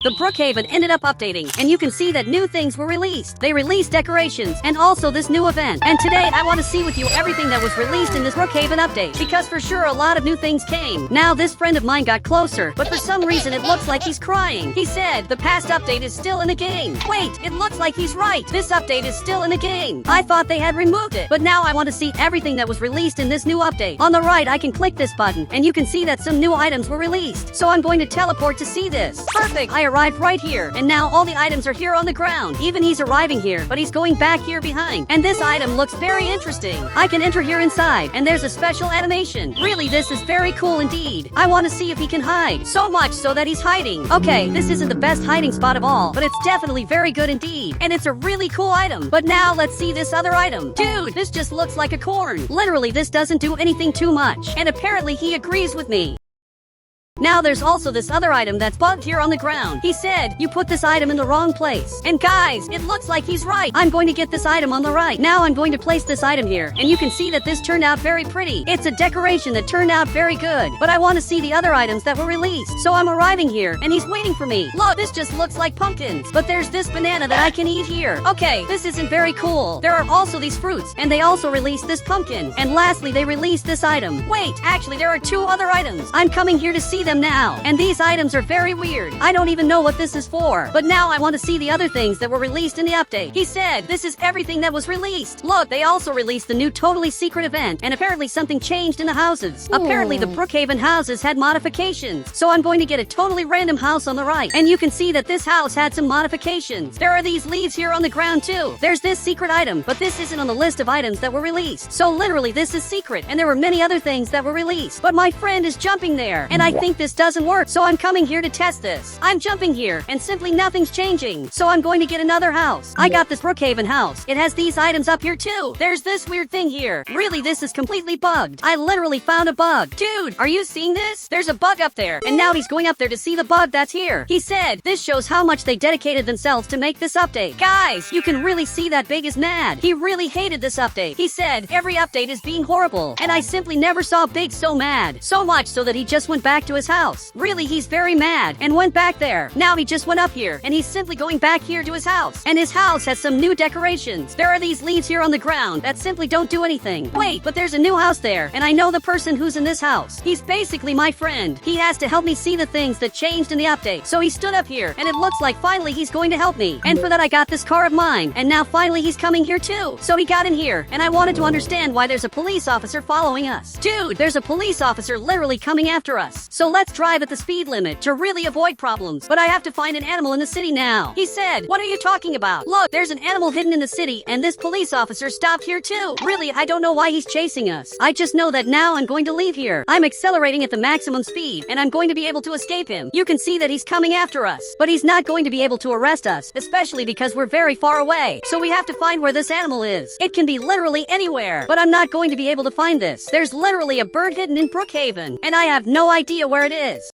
The Brookhaven ended up updating, and you can see that new things were released. They released decorations, and also this new event. And today, I want to see with you everything that was released in this Brookhaven update, because for sure a lot of new things came. Now, this friend of mine got closer, but for some reason it looks like he's crying. He said, the past update is still in the game. Wait, it looks like he's right. This update is still in the game. I thought they had removed it, but now I want to see everything that was released in this new update. On the right, I can click this button, and you can see that some new items were released. So I'm going to teleport to see this. Perfect! I arrived right here, and now all the items are here on the ground. Even he's arriving here, but he's going back here behind. And this item looks very interesting. I can enter here inside, and there's a special animation. Really, this is very cool indeed. I want to see if he can hide. So much so that he's hiding. Okay, this isn't the best hiding spot of all, but it's definitely very good indeed. And it's a really cool item. But now let's see this other item. Dude, this just looks like a corn. Literally, this doesn't do anything too much. And apparently he agrees with me. Now there's also this other item that's bugged here on the ground. He said, you put this item in the wrong place. And guys, it looks like he's right. I'm going to get this item on the right. Now I'm going to place this item here. And you can see that this turned out very pretty. It's a decoration that turned out very good. But I want to see the other items that were released. So I'm arriving here, and he's waiting for me. Look, this just looks like pumpkins. But there's this banana that I can eat here. Okay, this isn't very cool. There are also these fruits, and they also released this pumpkin. And lastly, they released this item. Wait, actually there are two other items. I'm coming here to see them now, and these items are very weird. I don't even know what this is for, but now I want to see the other things that were released in the update. He said this is everything that was released. Look, they also released the new totally secret event, and apparently something changed in the houses. Apparently the Brookhaven houses had modifications, so I'm going to get a totally random house on the right, and you can see that this house had some modifications. There are these leaves here on the ground too. There's this secret item, but this isn't on the list of items that were released, so literally this is secret, and there were many other things that were released, but my friend is jumping there, and I think this doesn't work, so I'm coming here to test this. I'm jumping here, and simply nothing's changing, so I'm going to get another house. I got this Brookhaven house. It has these items up here too. There's this weird thing here. Really, this is completely bugged. I literally found a bug. Dude, are you seeing this? There's a bug up there, and now he's going up there to see the bug that's here. He said, this shows how much they dedicated themselves to make this update. Guys, you can really see that Big is mad. He really hated this update. He said, every update is being horrible, and I simply never saw Big so mad. So much so that he just went back to his house. Really, he's very mad and went back there. Now he just went up here, and he's simply going back here to his house. And his house has some new decorations. There are these leaves here on the ground that simply don't do anything. Wait, but there's a new house there, and I know the person who's in this house. He's basically my friend. He has to help me see the things that changed in the update. So he stood up here, and it looks like finally he's going to help me. And for that I got this car of mine, and now finally he's coming here too. So he got in here, and I wanted to understand why there's a police officer following us. Dude, there's a police officer literally coming after us. So let's drive at the speed limit to really avoid problems. But I have to find an animal in the city now. He said, what are you talking about? Look, there's an animal hidden in the city, and this police officer stopped here too. Really, I don't know why he's chasing us. I just know that now I'm going to leave here. I'm accelerating at the maximum speed, and I'm going to be able to escape him. You can see that he's coming after us, but he's not going to be able to arrest us, especially because we're very far away. So we have to find where this animal is. It can be literally anywhere, but I'm not going to be able to find this. There's literally a bird hidden in Brookhaven, and I have no idea where it is.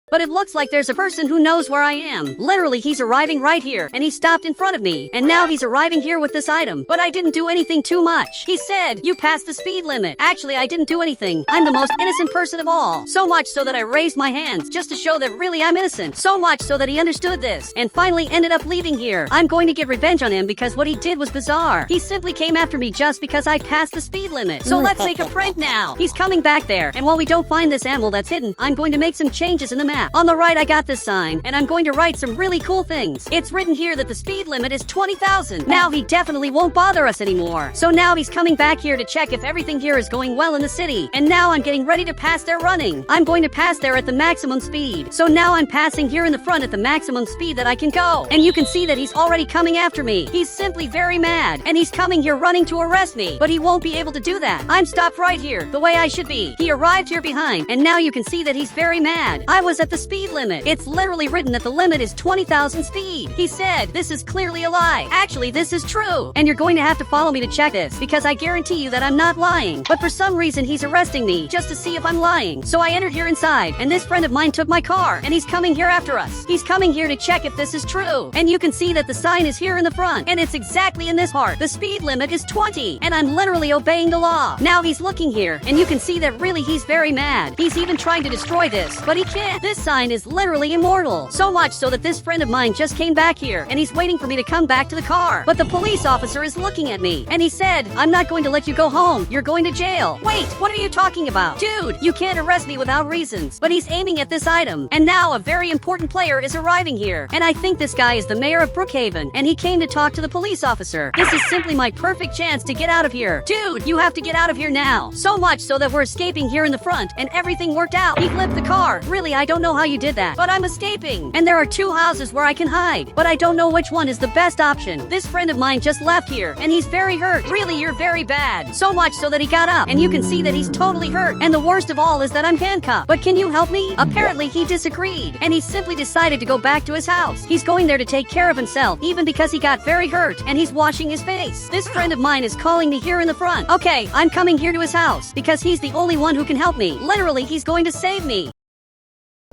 But it looks like there's a person who knows where I am. Literally, he's arriving right here, and he stopped in front of me, and now he's arriving here with this item. But I didn't do anything too much. He said, you passed the speed limit. Actually, I didn't do anything. I'm the most innocent person of all. So much so that I raised my hands, just to show that really I'm innocent. So much so that he understood this, and finally ended up leaving here. I'm going to get revenge on him because what he did was bizarre. He simply came after me just because I passed the speed limit. So let's make a prank now. He's coming back there, and while we don't find this animal that's hidden, I'm going to make some changes in the map. On the right, I got this sign, and I'm going to write some really cool things. It's written here that the speed limit is 20,000. Now he definitely won't bother us anymore. So now he's coming back here to check if everything here is going well in the city. And now I'm getting ready to pass there running. I'm going to pass there at the maximum speed. So now I'm passing here in the front at the maximum speed that I can go. And you can see that he's already coming after me. He's simply very mad, and he's coming here running to arrest me. But he won't be able to do that. I'm stopped right here, the way I should be. He arrived here behind, and now you can see that he's very mad. I was at the speed limit. It's literally written that the limit is 20,000 speed. He said, this is clearly a lie. Actually, this is true. And you're going to have to follow me to check this, because I guarantee you that I'm not lying. But for some reason, he's arresting me just to see if I'm lying. So I entered here inside, and this friend of mine took my car, and he's coming here after us. He's coming here to check if this is true. And you can see that the sign is here in the front, and it's exactly in this part. The speed limit is 20, and I'm literally obeying the law. Now he's looking here, and you can see that really he's very mad. He's even trying to destroy this, but he can't. This This sign is literally immortal. So much so that this friend of mine just came back here and he's waiting for me to come back to the car. But the police officer is looking at me and he said, I'm not going to let you go home. You're going to jail. Wait, what are you talking about? Dude, you can't arrest me without reasons. But he's aiming at this item. And now a very important player is arriving here. And I think this guy is the mayor of Brookhaven. And he came to talk to the police officer. This is simply my perfect chance to get out of here. Dude, you have to get out of here now. So much so that we're escaping here in the front and everything worked out. He flipped the car. Really, I don't know how you did that. But I'm escaping. And there are 2 houses where I can hide. But I don't know which one is the best option. This friend of mine just left here and he's very hurt. Really, you're very bad. So much so that he got up and you can see that he's totally hurt. And the worst of all is that I'm handcuffed. But can you help me? Apparently he disagreed and he simply decided to go back to his house. He's going there to take care of himself even because he got very hurt and he's washing his face. This friend of mine is calling me here in the front. Okay, I'm coming here to his house because he's the only one who can help me. Literally, he's going to save me.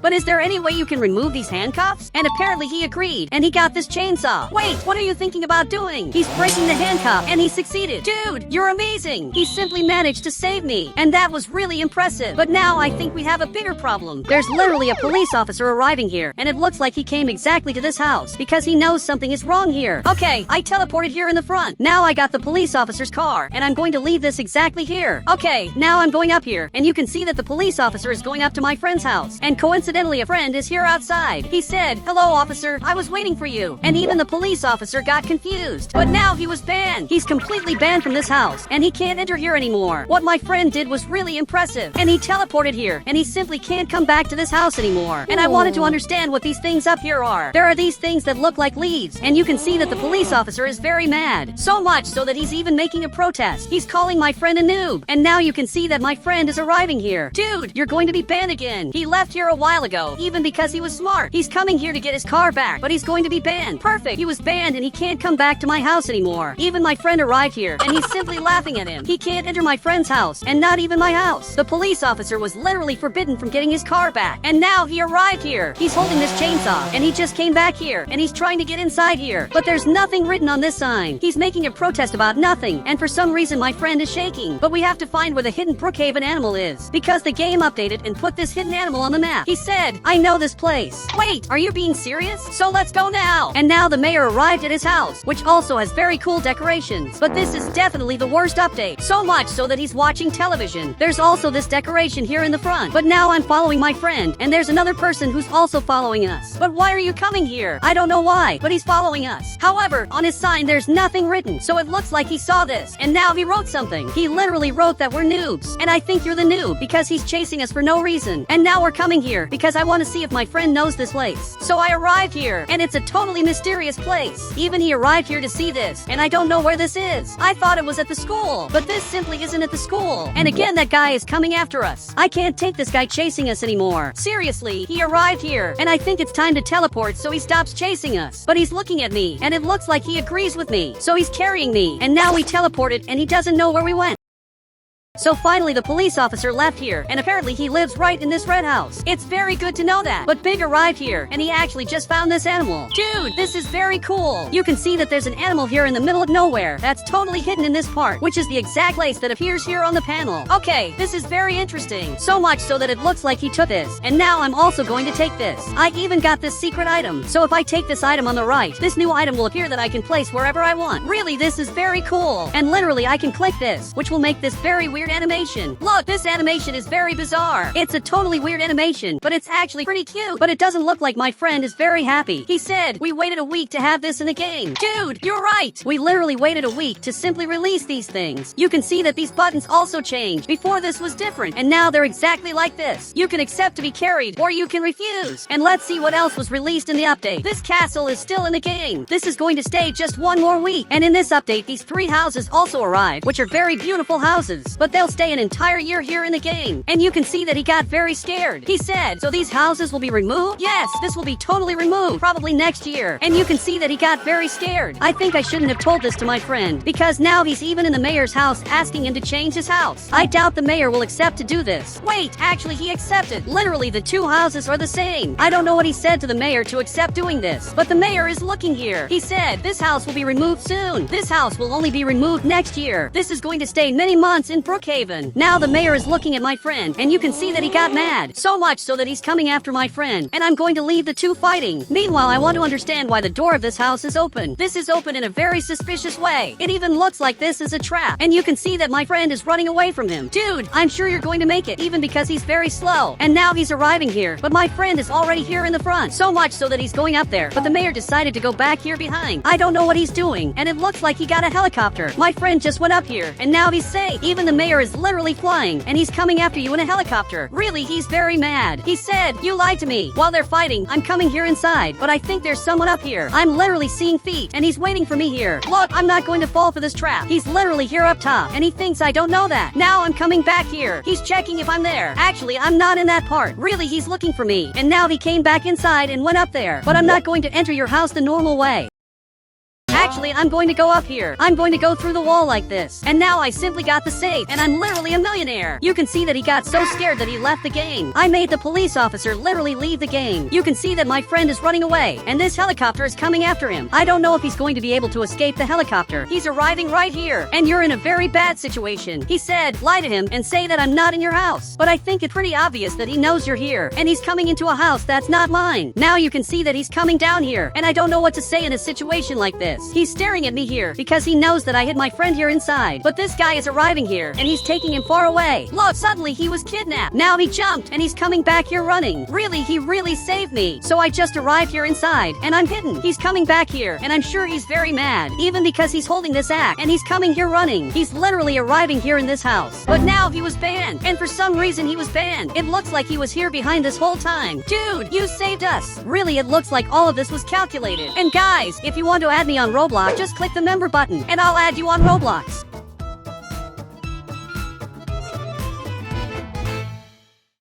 But is there any way you can remove these handcuffs? And apparently he agreed, and he got this chainsaw. Wait, what are you thinking about doing? He's breaking the handcuff, and he succeeded. Dude, you're amazing. He simply managed to save me, and that was really impressive. But now I think we have a bigger problem. There's literally a police officer arriving here, and it looks like he came exactly to this house because he knows something is wrong here. Okay, I teleported here in the front. Now I got the police officer's car, and I'm going to leave this exactly here. Okay, now I'm going up here, and you can see that the police officer is going up to my friend's house, and coincidentally a friend is here outside. He said, hello officer, I was waiting for you. And even the police officer got confused. But now he was banned. He's completely banned from this house and he can't enter here anymore. What my friend did was really impressive. And he teleported here and he simply can't come back to this house anymore. And I wanted to understand what these things up here are. There are these things that look like leaves and you can see that the police officer is very mad. So much so that he's even making a protest. He's calling my friend a noob. And now you can see that my friend is arriving here. Dude, you're going to be banned again. He left here a while ago, even because he was smart. He's coming here to get his car back, but he's going to be banned. Perfect. He was banned and he can't come back to my house anymore. Even my friend arrived here and he's simply laughing at him. He can't enter my friend's house and not even my house. The police officer was literally forbidden from getting his car back. And now he arrived here. He's holding this chainsaw and he just came back here and he's trying to get inside here. But there's nothing written on this sign. He's making a protest about nothing and for some reason my friend is shaking. But we have to find where the hidden Brookhaven animal is because the game updated and put this hidden animal on the map. He said, I know this place. Wait, are you being serious? So let's go now. And now the mayor arrived at his house, which also has very cool decorations. But this is definitely the worst update. So much so that he's watching television. There's also this decoration here in the front. But now I'm following my friend, and there's another person who's also following us. But why are you coming here? I don't know why, but he's following us. However, on his sign there's nothing written, so it looks like he saw this. And now he wrote something. He literally wrote that we're noobs. And I think you're the noob because he's chasing us for no reason. And now we're coming here because I want to see if my friend knows this place. So I arrived here, and it's a totally mysterious place. Even he arrived here to see this, and I don't know where this is. I thought it was at the school, but this simply isn't at the school. And again, that guy is coming after us. I can't take this guy chasing us anymore. Seriously, he arrived here, and I think it's time to teleport so he stops chasing us. But he's looking at me, and it looks like he agrees with me. So he's carrying me, and now we teleported, and he doesn't know where we went. So finally the police officer left here, and apparently he lives right in this red house. It's very good to know that. But Big arrived here, and he actually just found this animal. Dude, this is very cool. You can see that there's an animal here in the middle of nowhere that's totally hidden in this part, which is the exact place that appears here on the panel. Okay, this is very interesting. So much so that it looks like he took this. And now I'm also going to take this. I even got this secret item. So if I take this item on the right, this new item will appear that I can place wherever I want. Really, this is very cool. And literally I can click this, which will make this very weird animation. Look, this animation is very bizarre. It's a totally weird animation, but it's actually pretty cute. But it doesn't look like my friend is very happy. He said, we waited a week to have this in the game. Dude, you're right. We literally waited a week to simply release these things. You can see that these buttons also changed. Before this was different, and now they're exactly like this. You can accept to be carried, or you can refuse. And let's see what else was released in the update. This castle is still in the game. This is going to stay just one more week. And in this update, these 3 houses also arrived, which are very beautiful houses. But they'll stay an entire year here in the game. And you can see that he got very scared. He said, so these houses will be removed? Yes, this will be totally removed, probably next year. And you can see that he got very scared. I think I shouldn't have told this to my friend, because now he's even in the mayor's house asking him to change his house. I doubt the mayor will accept to do this. Wait, actually he accepted. Literally the 2 houses are the same. I don't know what he said to the mayor to accept doing this, but the mayor is looking here. He said, this house will be removed soon. This house will only be removed next year. This is going to stay many months in Brookhaven. Brookhaven. Now the mayor is looking at my friend, and you can see that he got mad. So much so that he's coming after my friend, and I'm going to leave the two fighting. Meanwhile, I want to understand why the door of this house is open. This is open in a very suspicious way. It even looks like this is a trap, and you can see that my friend is running away from him. Dude, I'm sure you're going to make it, even because he's very slow. And now he's arriving here, but my friend is already here in the front. So much so that he's going up there, but the mayor decided to go back here behind. I don't know what he's doing, and it looks like he got a helicopter. My friend just went up here, and now he's safe. Even the mayor is literally flying, and he's coming after you in a helicopter. Really, he's very mad. He said, "You lied to me." While they're fighting, I'm coming here inside, but I think there's someone up here. I'm literally seeing feet, and he's waiting for me here. Look, I'm not going to fall for this trap. He's literally here up top, and he thinks I don't know that. Now I'm coming back here. He's checking if I'm there. Actually, I'm not in that part. Really, he's looking for me. And now he came back inside and went up there. But I'm not going to enter your house the normal way. Actually, I'm going to go up here. I'm going to go through the wall like this. And now I simply got the safe, and I'm literally a millionaire. You can see that he got so scared that he left the game. I made the police officer literally leave the game. You can see that my friend is running away, and this helicopter is coming after him. I don't know if he's going to be able to escape the helicopter. He's arriving right here, and you're in a very bad situation. He said, lie to him and say that I'm not in your house. But I think it's pretty obvious that he knows you're here, and he's coming into a house that's not mine. Now you can see that he's coming down here, and I don't know what to say in a situation like this. He's staring at me here because he knows that I hid my friend here inside. But this guy is arriving here, and he's taking him far away. Look, suddenly he was kidnapped. Now he jumped, and he's coming back here running. Really, he really saved me. So I just arrived here inside, and I'm hidden. He's coming back here, and I'm sure he's very mad, even because he's holding this axe, and he's coming here running. He's literally arriving here in this house. But now he was banned, and for some reason he was banned. It looks like he was here behind this whole time. Dude, you saved us. Really, it looks like all of this was calculated. And guys, if you want to add me on Roblox, just click the member button, and I'll add you on Roblox.